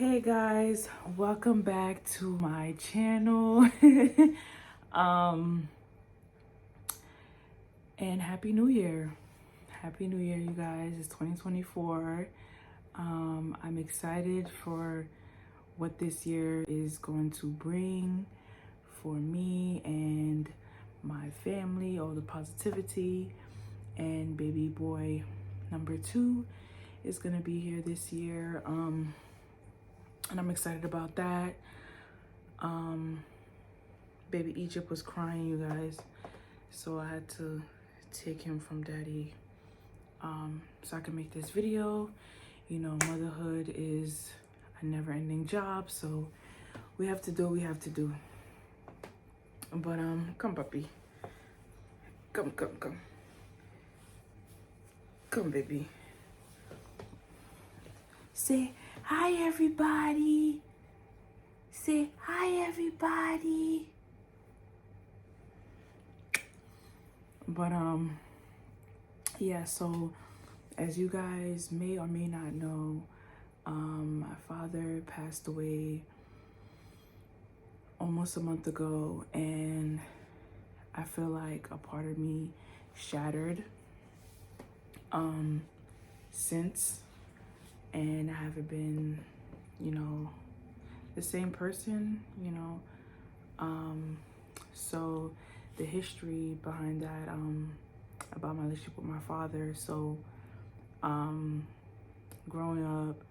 Hey guys, welcome back to my channel. um and happy new year. Happy new year, you guys. It's 2024. I'm excited for what this year is going to bring for me and my family, all the positivity. And baby boy number 2 is going to be here this year. And I'm excited about that. Baby Egypt was crying, you guys, so I had to take him from daddy so I can make this video. You know, motherhood is a never-ending job, so we have to do what we have to do. But come puppy, come baby, say hi everybody, say hi everybody. But yeah, so as you guys may or may not know, my father passed away almost a month ago, and I feel like a part of me shattered since, and I haven't been, you know, the same person, you know. So the history behind that, about my relationship with my father. So growing up,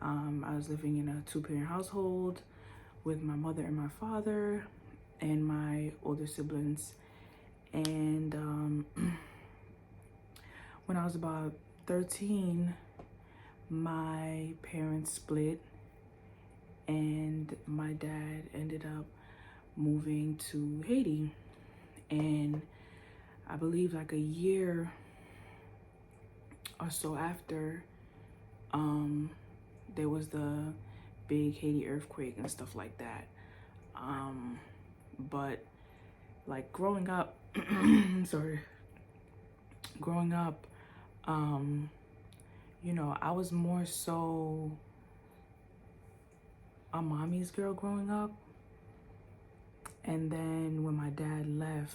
I was living in a 2-parent household with my mother and my father and my older siblings. And when I was about 13, my parents split, and my dad ended up moving to Haiti. And I believe like a year or so after, there was the big Haiti earthquake and stuff like that. But like growing up, growing up, you know, I was more so a mommy's girl growing up. And then when my dad left,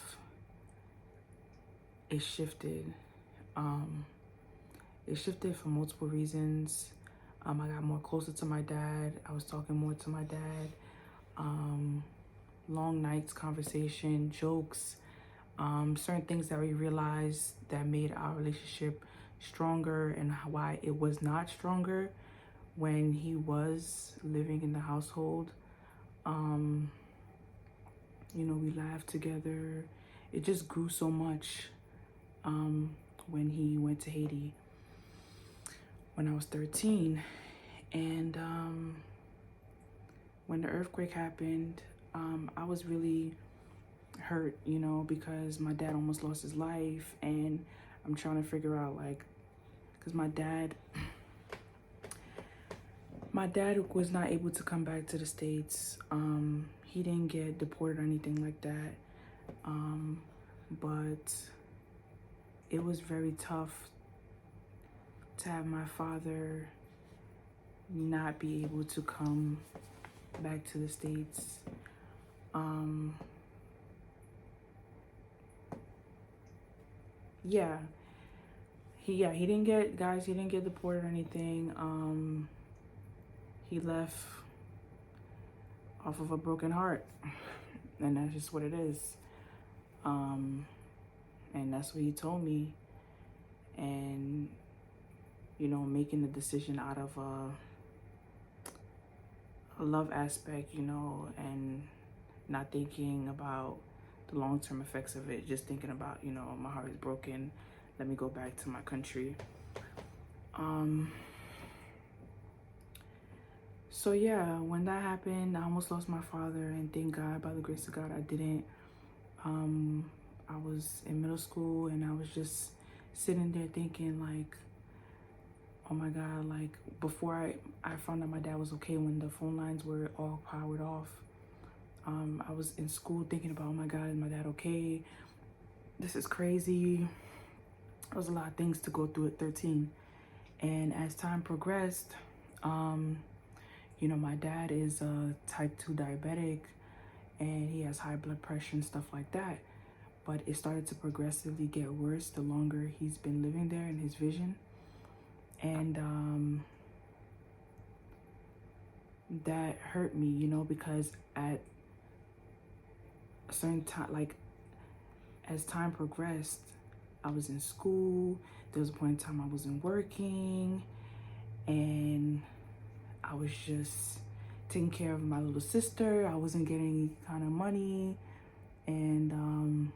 it shifted. It shifted for multiple reasons. I got more closer to my dad. I was talking more to my dad. Long nights, conversation, jokes, certain things that we realized that made our relationship stronger, and why it was not stronger when he was living in the household. You know, we laughed together. It just grew so much when he went to Haiti when I was 13. And when the earthquake happened, I was really hurt, you know, because my dad almost lost his life. And I'm trying to figure out, like, because my dad was not able to come back to the States. He didn't get deported or anything like that. But it was very tough to have my father not be able to come back to the States. Yeah, he didn't get, guys, he didn't get deported or anything. He left off of a broken heart, and that's just what it is. And that's what he told me. And you know, making the decision out of a love aspect, you know, and not thinking about the long-term effects of it, just thinking about, you know, my heart is broken, let me go back to my country. So yeah, when that happened, I almost lost my father, and thank God, by the grace of God, I didn't. I was in middle school, and I was just sitting there thinking, like, oh my God, like, before I found out my dad was okay, when the phone lines were all powered off, I was in school thinking about, oh my God, is my dad okay? This is crazy. There was a lot of things to go through at 13. And as time progressed, You know, my dad is a type 2 diabetic and he has high blood pressure and stuff like that. But it started to progressively get worse the longer he's been living there in his vision. And that hurt me, you know, because at a certain time, like as time progressed, I was in school. There was a point in time I wasn't working, and I was just taking care of my little sister. I wasn't getting any kind of money. And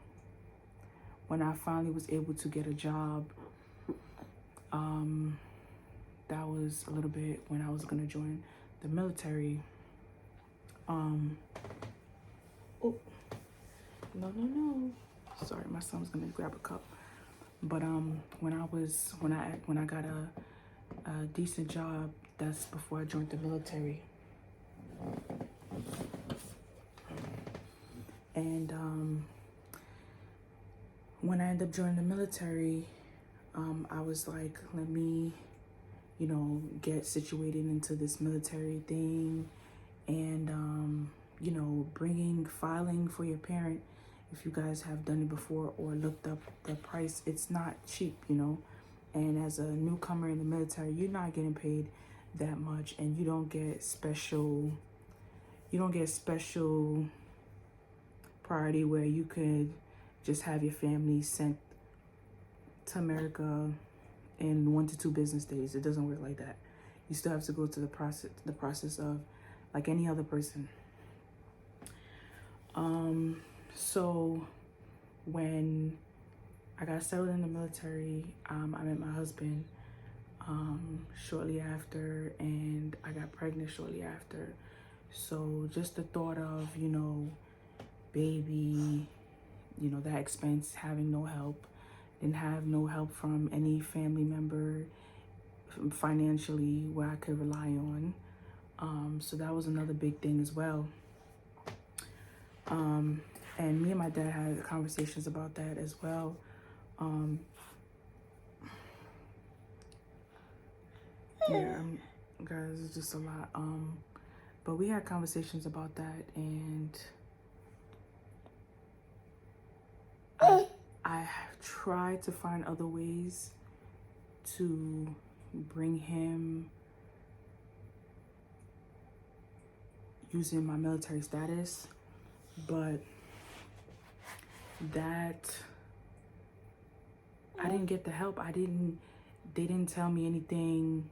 when I finally was able to get a job, that was a little bit when I was gonna join the military. Oh, no. Sorry, my son's gonna grab a cup. But when I got a decent job, that's before I joined the military. And when I ended up joining the military, I was like, let me, you know, get situated into this military thing. And you know, filing for your parent, if you guys have done it before or looked up the price, it's not cheap, you know. And as a newcomer in the military, you're not getting paid that much, and you don't get special priority where you could just have your family sent to America in 1 to 2 business days. It doesn't work like that. You still have to go to the process of like any other person. So when I got settled in the military, I met my husband shortly after, and I got pregnant shortly after. So just the thought of, you know, baby, you know, that expense, having no help, didn't have no help from any family member financially where I could rely on. So that was another big thing as well. And me and my dad had conversations about that as well. Guys, it's just a lot. But we had conversations about that, and I have tried to find other ways to bring him using my military status, but that I didn't get the help. They didn't tell me anything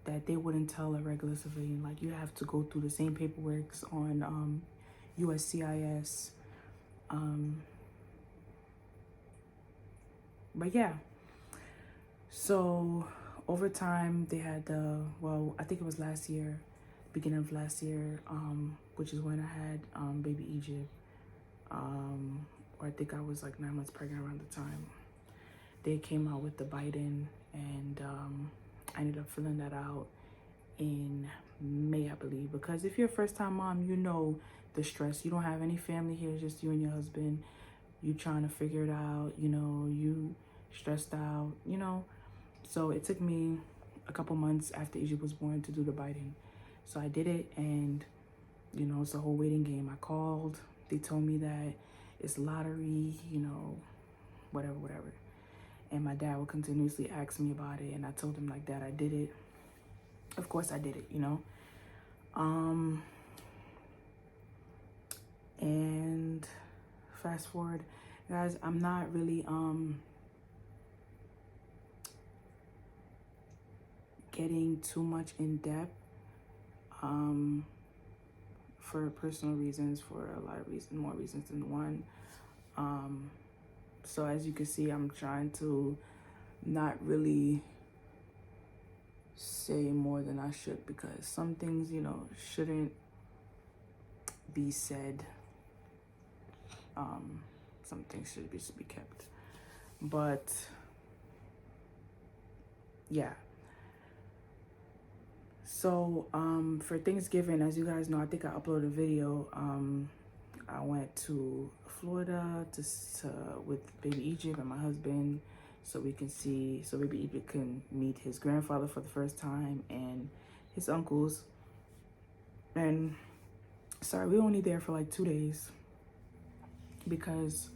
that they wouldn't tell a regular civilian. Like, you have to go through the same paperwork on USCIS. But yeah, so over time they had I think it was last year, beginning of last year, which is when I had baby Egypt, or I think I was like 9 months pregnant around the time. They came out with the Biden, and I ended up filling that out in May, I believe, because if you're a first-time mom, you know the stress. You don't have any family here, it's just you and your husband. You trying to figure it out, you know, you stressed out, you know. So it took me a couple months after Egypt was born to do the Biden. So I did it, and you know, it's a whole waiting game. I called, they told me that it's lottery, you know, whatever. And my dad would continuously ask me about it, and I told him like that I did it. Of course I did it, you know. And fast forward, guys, I'm not really getting too much in depth for personal reasons, for a lot of reasons, more reasons than one. So as you can see, I'm trying to not really say more than I should, because some things, you know, shouldn't be said. Some things should just be kept. But yeah. So for Thanksgiving, as you guys know, I think I uploaded a video. I went to Florida with baby Egypt and my husband, so baby Egypt can meet his grandfather for the first time and his uncles. And sorry, we were only there for like 2 days because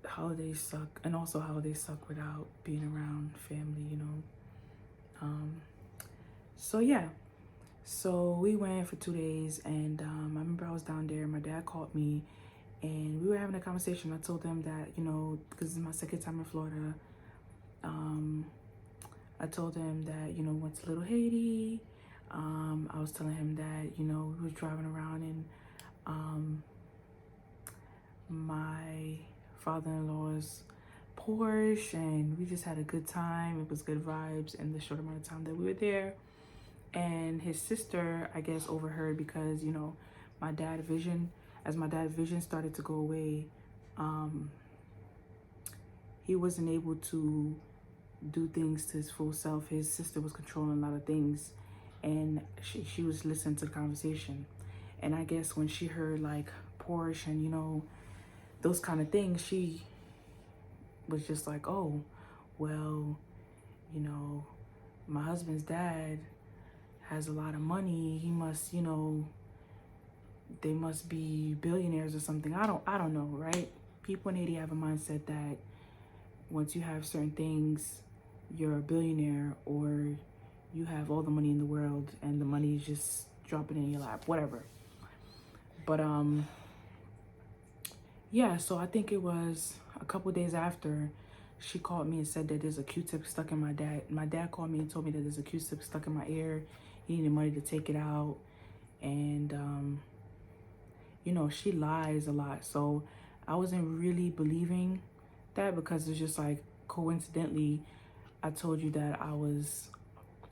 holidays suck, and also holidays suck without being around family, you know. So yeah, so we went for 2 days, and I remember I was down there. My dad called me, and we were having a conversation. I told him that, you know, because it's my second time in Florida. I told him that, you know, went to Little Haiti. I was telling him that, you know, we were driving around in my father-in-law's Porsche, and we just had a good time. It was good vibes in the short amount of time that we were there. And his sister, I guess, overheard because, you know, my dad's vision started to go away, he wasn't able to do things to his full self. His sister was controlling a lot of things, and she was listening to the conversation. And I guess when she heard like Porsche and, you know, those kind of things, she was just like, oh, well, you know, my husband's dad has a lot of money. He must, you know, they must be billionaires or something. I don't know, right? People in Haiti have a mindset that once you have certain things, you're a billionaire, or you have all the money in the world and the money is just dropping in your lap, whatever. But yeah, so I think it was a couple days after she called me and said that there's a Q-tip stuck in my dad called me and told me that there's a Q-tip stuck in my ear. He needed money to take it out. And you know, she lies a lot, so I wasn't really believing that, because it's just like, coincidentally, I told you that I was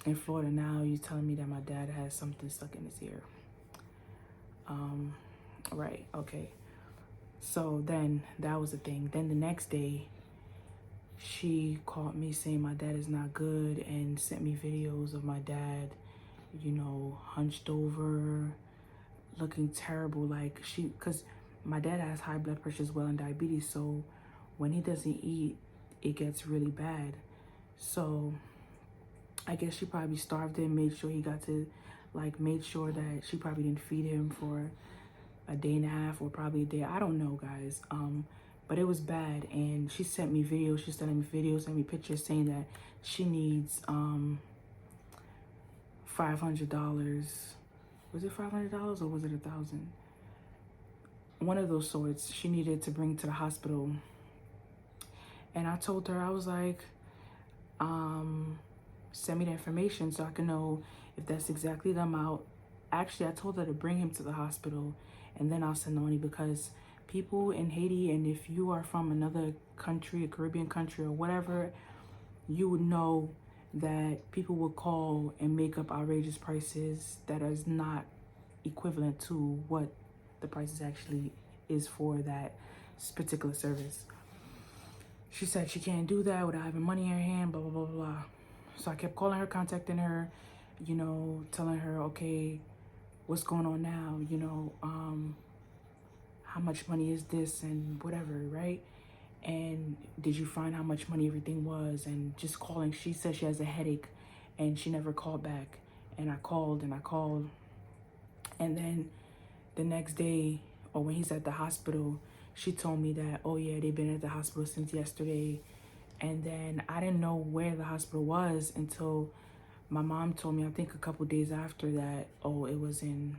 in Florida. Now you're telling me that my dad has something stuck in his ear. Right, okay. So then that was the thing. Then the next day, she called me saying my dad is not good, and sent me videos of my dad, you know, hunched over, looking terrible. Like, because my dad has high blood pressure as well and diabetes, so when he doesn't eat, it gets really bad. So I guess she probably starved him, made sure he got to, like, made sure that she probably didn't feed him for a day and a half, or probably a day. I don't know, guys. But it was bad, and she sent me videos. She sent me videos, sent me pictures saying that she needs $500. Was it $500 or was it 1,000? One of those sorts she needed to bring to the hospital. And I told her, I was like, send me the information so I can know if that's exactly the amount. Actually, I told her to bring him to the hospital, and then I'll send the money, because people in Haiti, and if you are from another country, a Caribbean country or whatever, you would know that people will call and make up outrageous prices that is not equivalent to what the prices actually is for that particular service. She said she can't do that without having money in her hand, blah, blah, blah, blah. So I kept calling her, contacting her, you know, telling her, okay, what's going on now? You know, how much money is this and whatever, right? And did you find how much money everything was? And just calling. She said she has a headache, and she never called back. And I called and I called. And then the next day, or when he's at the hospital, she told me that, oh yeah, they've been at the hospital since yesterday. And then I didn't know where the hospital was until my mom told me, I think a couple days after that, oh, it was in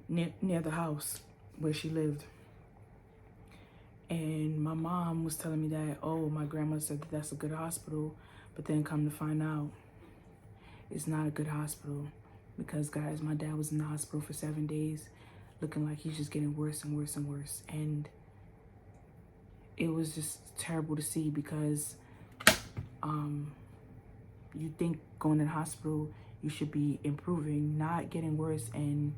near the house where she lived. And my mom was telling me that, oh, my grandma said that that's a good hospital, but then come to find out, it's not a good hospital, because, guys, my dad was in the hospital for 7 days, looking like he's just getting worse and worse and worse. And it was just terrible to see, because you think going to the hospital, you should be improving, not getting worse. And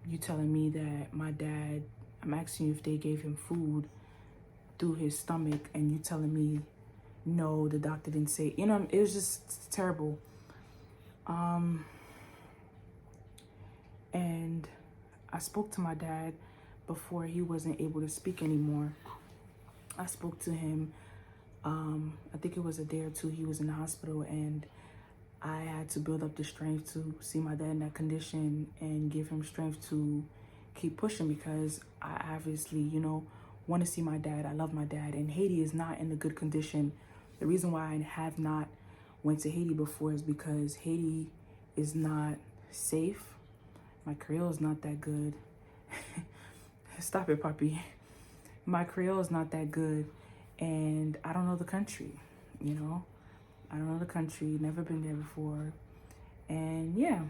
you telling me that my dad, I'm asking you if they gave him food through his stomach, and you telling me, no, the doctor didn't say, you know, it was just terrible. And I spoke to my dad before he wasn't able to speak anymore. I spoke to him, I think it was a day or two he was in the hospital, and I had to build up the strength to see my dad in that condition and give him strength to keep pushing, because I obviously, you know, want to see my dad. I love my dad, and Haiti is not in a good condition. The reason why I have not went to Haiti before is because Haiti is not safe. My Creole is not that good. Stop it, puppy. My Creole is not that good, and I don't know the country, you know. I don't know the country, never been there before. And yeah,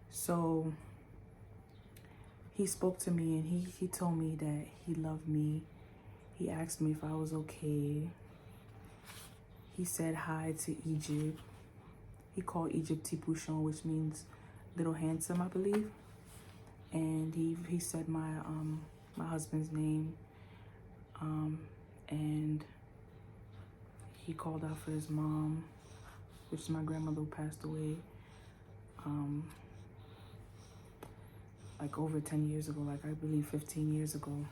so he spoke to me, and he told me that he loved me. He asked me if I was okay. He said hi to Egypt. He called Egypt Tipuchon, which means little handsome, I believe. And he said my husband's name. And he called out for his mom, which is my grandmother who passed away like over 10 years ago, like I believe 15 years ago.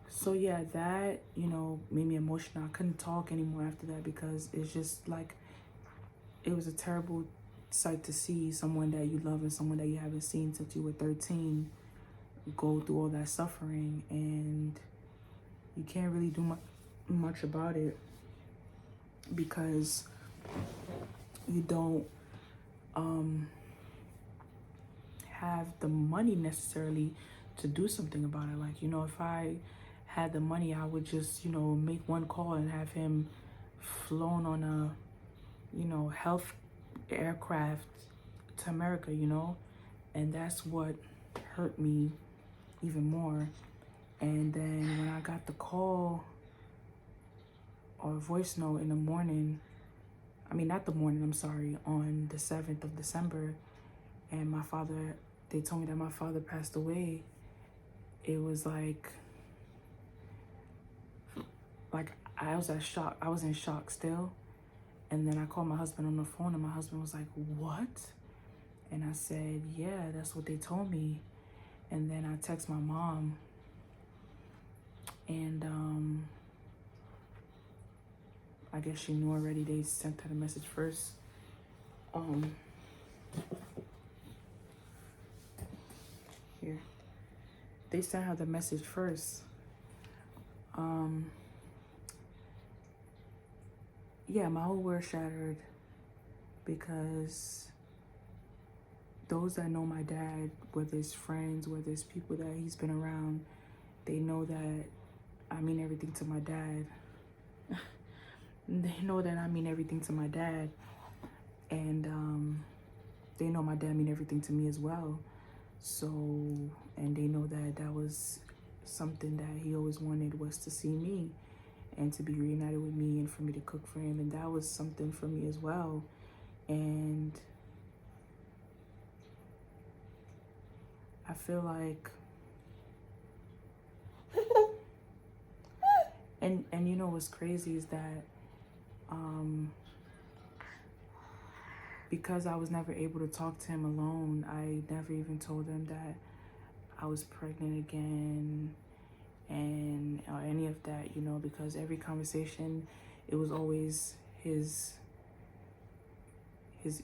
So yeah, that, you know, made me emotional. I couldn't talk anymore after that, because it's just like, it was a terrible sight to see someone that you love and someone that you haven't seen since you were 13 go through all that suffering, and you can't really do much about it, because you don't have the money necessarily to do something about it. Like, you know, if I had the money, I would just, you know, make one call and have him flown on a, you know, health aircraft to America, you know. And that's what hurt me even more. And then when I got the call or voice note in the morning, I mean, not the morning, I'm sorry, on the 7th of December, and my father, they told me that my father passed away, it was like I was in shock still. And then I called my husband on the phone, and my husband was like, "What?" And I said, "Yeah, that's what they told me." And then I text my mom, and I guess she knew already. They sent her the message first. Here. They sent her the message first. Yeah, my whole world shattered, because those that know my dad, whether it's friends, whether it's people that he's been around, they know that I mean everything to my dad. They know that I mean everything to my dad. And they know my dad mean everything to me as well. So, and they know that that was something that he always wanted, was to see me and to be reunited with me and for me to cook for him. And that was something for me as well. And I feel like, and you know what's crazy is that because I was never able to talk to him alone, I never even told him that I was pregnant again and or any of that, you know, because every conversation, it was always his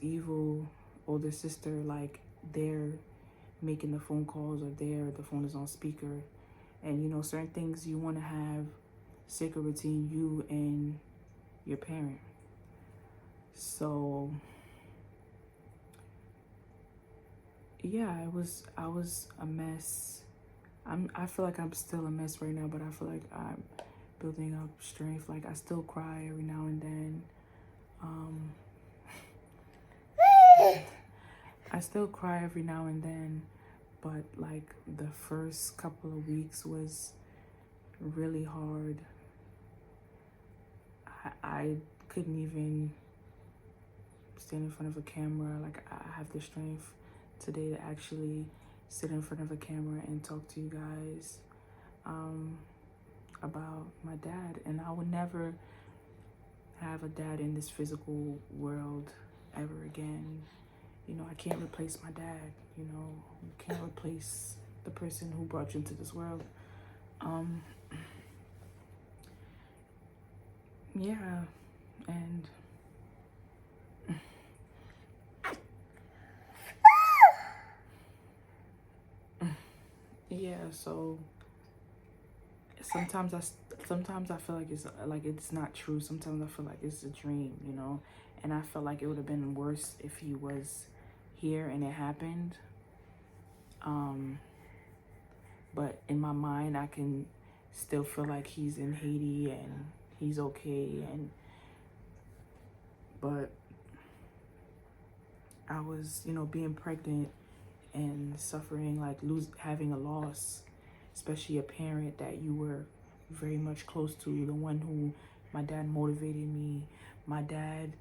evil older sister, like they're making the phone calls, or the phone is on speaker. And you know, certain things you want to have sacred between you and your parent. So yeah, I was a mess. I feel like I'm still a mess right now, but I feel like I'm building up strength. Like, I still cry every now and then. I still cry every now and then, but like the first couple of weeks was really hard. I couldn't even stand in front of a camera. Like, I have the strength today to actually sit in front of a camera and talk to you guys about my dad. And I would never have a dad in this physical world ever again. You know, I can't replace my dad. You know, you can't replace the person who brought you into this world. Yeah, And yeah, so sometimes I feel like it's not true. Sometimes I feel like it's a dream, you know. And I felt like it would have been worse if he was here and it happened. But in my mind, I can still feel like he's in Haiti and he's okay. But I was, you know, being pregnant and suffering, like having a loss, especially a parent that you were very much close to, the one who my dad motivated me. My dad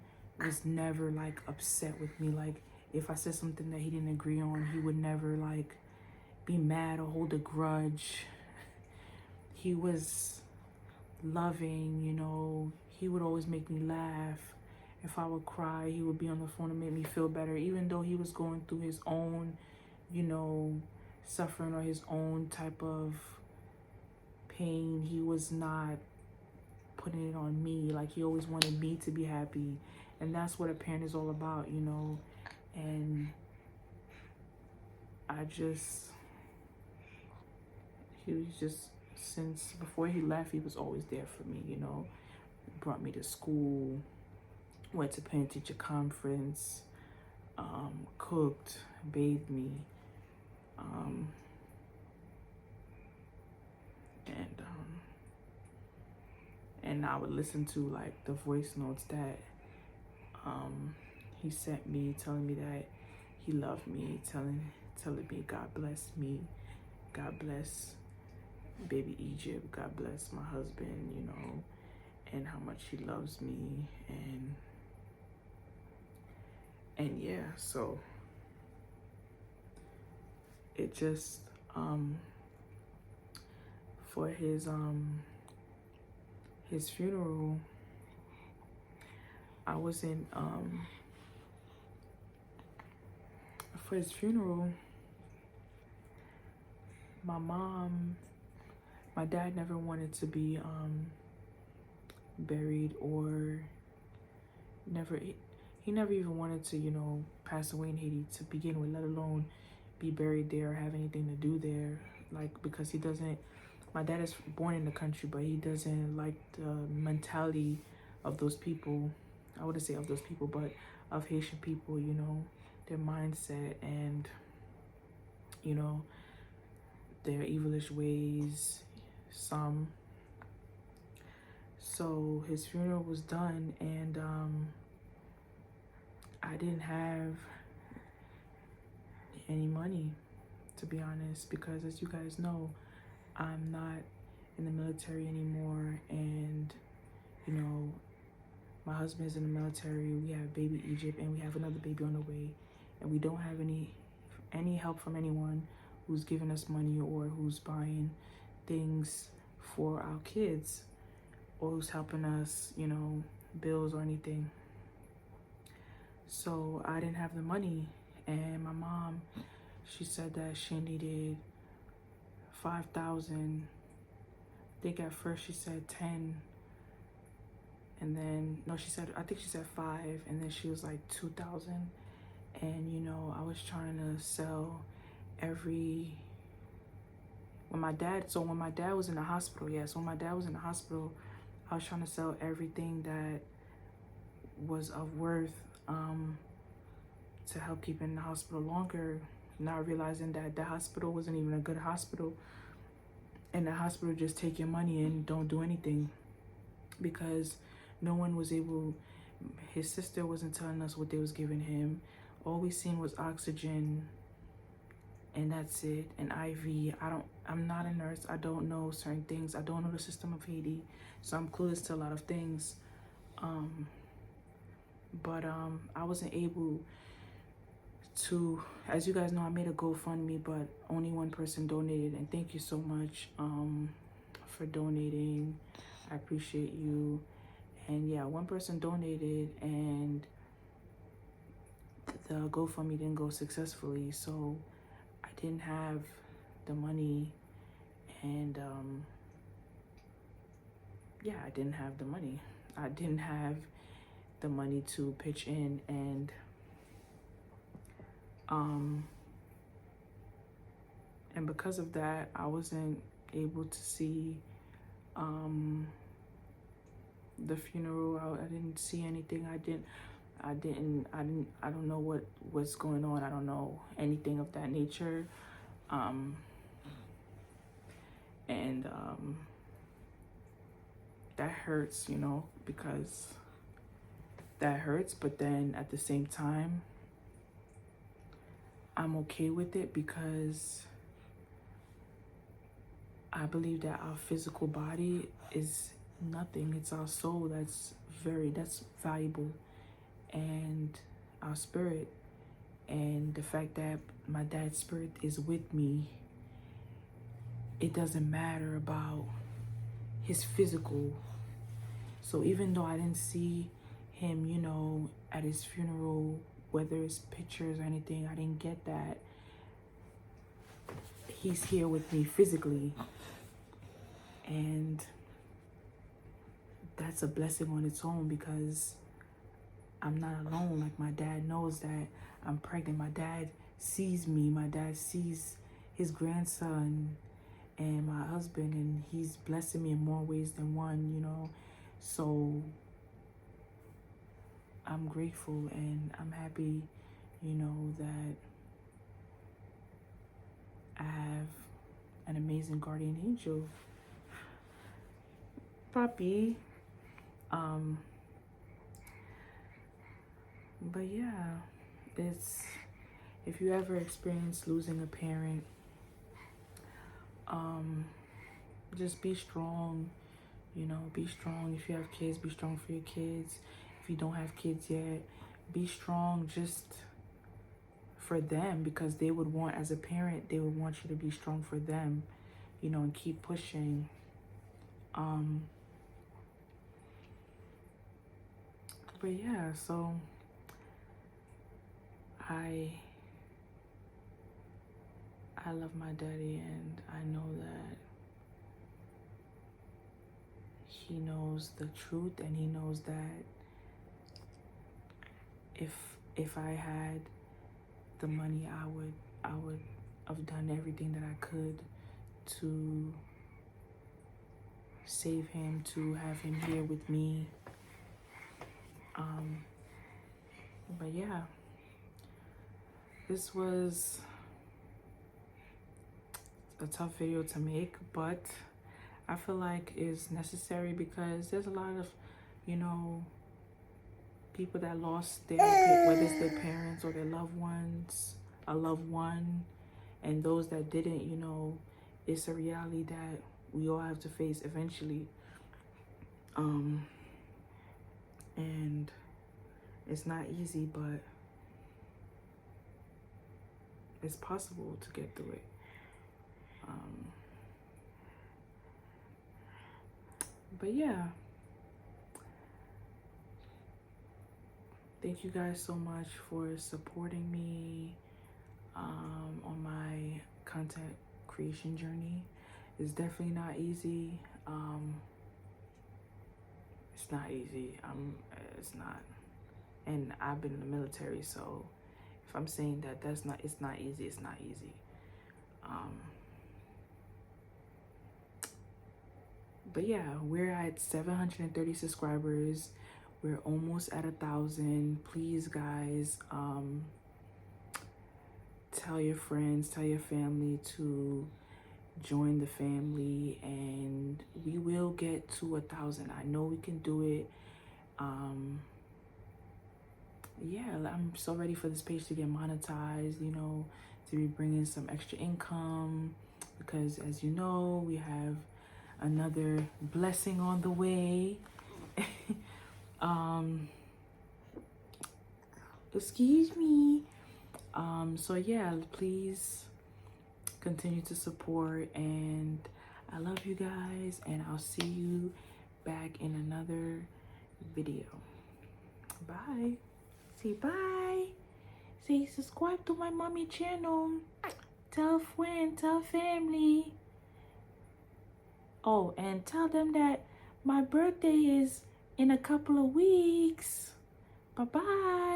was never like upset with me. Like if I said something that he didn't agree on, he would never like be mad or hold a grudge. He was loving, you know. He would always make me laugh. If I would cry, he would be on the phone and make me feel better, even though he was going through his own, you know, suffering or his own type of pain. He was not putting it on me. Like he always wanted me to be happy. And that's what a parent is all about, you know. And he was just, since before he left, he was always there for me, you know. Brought me to school, went to parent teacher conference, cooked, bathed me, and and I would listen to like the voice notes that he sent me, telling me that he loved me, telling me God bless me, God bless baby Egypt, God bless my husband, you know, and how much he loves me. And yeah, so it just for his funeral, I was in for his funeral, my dad never wanted to be buried, or he never even wanted to, you know, pass away in Haiti to begin with, let alone be buried there or have anything to do there. Like, because he doesn't, my dad is born in the country, but he doesn't like the mentality of those people. I wouldn't say of those people, but of Haitian people, you know, their mindset and, you know, their evilish ways, some. So his funeral was done, and I didn't have any money, to be honest, because as you guys know, I'm not in the military anymore, and you know, my husband is in the military. We have baby Egypt, and we have another baby on the way, and we don't have any help from anyone who's giving us money or who's buying things for our kids or who's helping us, you know, bills or anything. So I didn't have the money, and my mom, she said that she needed 5,000. I think at first she said 10, and then no, I think she said 5, and then she was like 2,000. And you know, I was trying to sell when my dad was in the hospital, when my dad was in the hospital, I was trying to sell everything that was of worth to help keep in the hospital longer, not realizing that the hospital wasn't even a good hospital, and the hospital just take your money and don't do anything, because no one was able, his sister wasn't telling us what they was giving him. All we seen was oxygen, and that's it, and IV. I'm not a nurse. I don't know certain things. I don't know the system of Haiti, so I'm clueless to a lot of things. But I wasn't able to, as you guys know, I made a GoFundMe, but only one person donated, and thank you so much for donating. I appreciate you. And yeah, one person donated, and the GoFundMe didn't go successfully, so I didn't have the money, and yeah, I didn't have the money. I didn't have the money to pitch in, and because of that, I wasn't able to see the funeral. I didn't see anything. I don't know what's going on. I don't know anything of that nature. And that hurts, you know, because that hurts, but then at the same time, I'm okay with it because I believe that our physical body is nothing. It's our soul that's valuable, and our spirit, and the fact that my dad's spirit is with me, it doesn't matter about his physical. So even though I didn't see him, you know, at his funeral, whether it's pictures or anything, I didn't get that. He's here with me physically, and that's a blessing on its own because I'm not alone. Like, my dad knows that I'm pregnant. My dad sees me. My dad sees his grandson and my husband, and he's blessing me in more ways than one, you know. So I'm grateful and I'm happy, you know, that I have an amazing guardian angel. Puppy. But yeah, if you ever experience losing a parent, just be strong, you know, be strong. If you have kids, be strong for your kids. If you don't have kids yet, be strong just for them, because they would want, as a parent, they would want you to be strong for them, you know, and keep pushing. But yeah, so I love my daddy, and I know that he knows the truth, and he knows that if I had the money, I would have done everything that I could to save him, to have him here with me. But yeah, this was a tough video to make, but I feel like it's necessary because there's a lot of, you know, people that lost whether it's their parents or their loved ones, a loved one, and those that didn't, you know, it's a reality that we all have to face eventually. And it's not easy, but it's possible to get through it. But yeah, thank you guys so much for supporting me on my content creation journey. It's definitely not easy. It's not easy. It's not. And I've been in the military, so if I'm saying that it's not easy, it's not easy. But yeah, we're at 730 subscribers. We're almost at 1,000. Please, guys, tell your friends, tell your family to join the family, and we will get to 1,000. I know we can do it. Yeah, I'm so ready for this page to get monetized, you know, to be bringing some extra income, because as you know, we have another blessing on the way. Excuse me. So yeah, please continue to support, and I love you guys, and I'll see you back in another video. Bye. Say bye. Say subscribe to my mommy channel. Tell a friend, tell family. Oh, and tell them that my birthday is in a couple of weeks. Bye bye.